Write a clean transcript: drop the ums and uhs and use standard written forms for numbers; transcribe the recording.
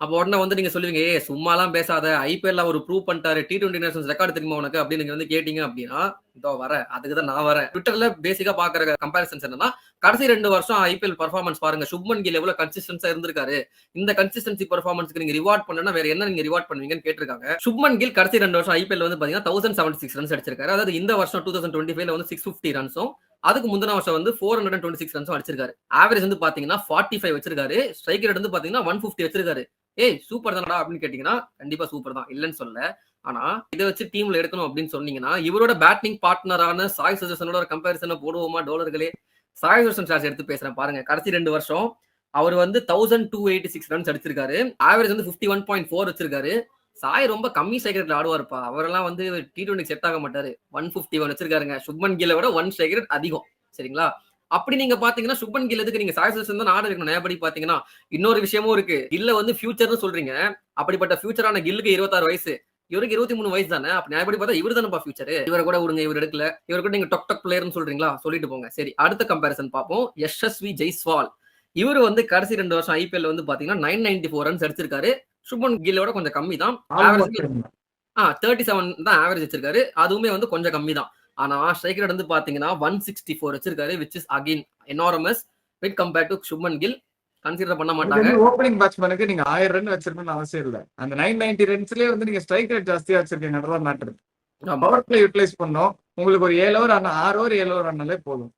அப்ப உடனே வந்து நீங்க சொல்லுவீங்க, "ஏய் சும்மாலாம் பேசாத. ஐபிஎல்ல அவரு ப்ரூவ் பண்ணிட்டாரு. T20 நேஷனல்ஸ் ரெக்கார்ட் தெரியுமா உனக்கு?" அப்படின்னு நீங்க வந்து கேட்டீங்க அப்படின்னா, இதோ வரேன். அதுக்கு தான் நான் வரேன். ட்விட்டர்ல பேசிக்கா பார்க்குற கம்பேரிசன்ஸ் என்னன்னா, கடைசி 2 வருஷம் ஐபிஎல் பெர்ஃபார்மன்ஸ் பாருங்க. சுப்மன் கில் எவ்வளவு கன்சிஸ்டன்ஸா இருந்திருக்காரு. இந்த கன்சிஸ்டன்சி பெர்ஃபார்மன்ஸ்க்கு நீங்க ரிவார்ட் பண்ணனும்னா வேற என்ன நீங்க ரிவார்ட் பண்ணுவீங்கன்னு கேட்டிருக்காங்க. சுப்மன் கில் கடைசி 2 வருஷம் ஐபிஎல் வந்து பாத்தீங்கன்னா 1076 ரன்ஸ் அடிச்சிருக்காரு. அதாவது இந்த வருஷம் 2025ல வந்து 650 ரன்ஸும் அதுக்கு முந்தின வருஷம் வந்து 426 ரன்ஸும் அடிச்சிருக்காரு. ஆவரேஜ் வந்து பாத்தீங்கன்னா 45 வச்சிருக்காரு. ஸ்ட்ரைக் ரேட் வந்து பாத்தீங்கன்னா 150 வச்சிருக்காரு. ஏய் சூப்பர் தானடா அப்படின்னு கேட்டீங்கன்னா கண்டிப்பா சூப்பர் தான் இல்லன்னு சொல்லல. ஆனா இதை வச்சு டீம்ல எடுக்கணும் அப்படின்னு சொன்னீங்கன்னா இவரோட பேட்டிங் பார்ட்னரான சாய் சுதர்சனோட கம்பேரிசனை போடுவோமா டோலர்களே. சாய் சுதர்சன் சார்ஜ் எடுத்து பேசுறேன் பாருங்க. கடைசி 2 வருஷம் அவர் வந்து 1286 ரன்ஸ் அடிச்சிருக்காரு. ஆவரேஜ் வந்து 51.4 வச்சிருக்காரு. சாய் ரொம்ப கம்மி ஸ்ட்ரைக் ரேட்ல ஆடுவாருப்பா. அவரெல்லாம் வந்து T20 செட் ஆக மாட்டாரு. 151 வச்சிருக்காருங்க. சுப்மன் கில்லை விட 1 ஸ்ட்ரைக் ரேட் அதிகம். சரிங்களா? அப்படி நீங்க பாத்தீங்கன்னா சுப்மன் கில் எதுக்கு நீங்க சாய் சுதர்சன் தான் ஆட வைக்கணும். நேபடி பாத்தீங்கன்னா இன்னொரு விஷயமும் இருக்கு. கில்ல வந்து ஃபியூச்சர்னு சொல்றீங்க. அப்படிப்பட்ட ஃபியூச்சரான கில்லுக்கு 26 வயசு. இவருக்கு 23 வயசு தானே. அப்ப நியாயப்படி பார்த்தா இவரு தானப்பா ஃபியூச்சர். இவரை கூட விடுங்க. இவர் எடுக்கல. இவர் கூட நீங்க டொக் டொக் பிளேயர்னு சொல்றீங்களா? சொல்லிட்டு போங்க. சரி அடுத்த கம்பேரிசன் பார்ப்போம். யஷஸ்வி ஜெய்ஸ்வால். இவரு வந்து கடைசி 2 வருஷம் ஐபிஎல் வந்து பாத்தீங்கன்னா 994 ரன்ஸ் அடிச்சிருக்காரு. சுப்மன் கில்லோட கொஞ்சம் கம்மி தான். ஆவரேஜ் 37 தான் ஆவரேஜ் வச்சிருக்காரு. அதுவுமே வந்து கொஞ்சம் கம்மி தான். ஆனா ஸ்ட்ரைக் ரேட் வந்து பாத்தீங்கன்னா 164 வச்சிருக்காரு. Which is again enormous with compare to Shubman கில். கன்சிடர் பண்ண மாட்டாங்க. ஓப்பனிங் பேட்ஸ்மேனுக்கு நீங்க 1000 ரன் வச்சிருக்கணும்னு அவசியம் இல்ல. அந்த 990 ரன்ஸ்லயே வந்து நீங்க ஸ்ட்ரைக் ரேட் ஜாஸ்தியா வச்சிருக்கீங்க. மேட்டர். பவர் பிளே யூட்டிலைஸ் பண்ணோம். உங்களுக்கு ஒரு 7 ஓவர் 6 ஓவர் 7 ஓவர் ஆனாலே போதும்.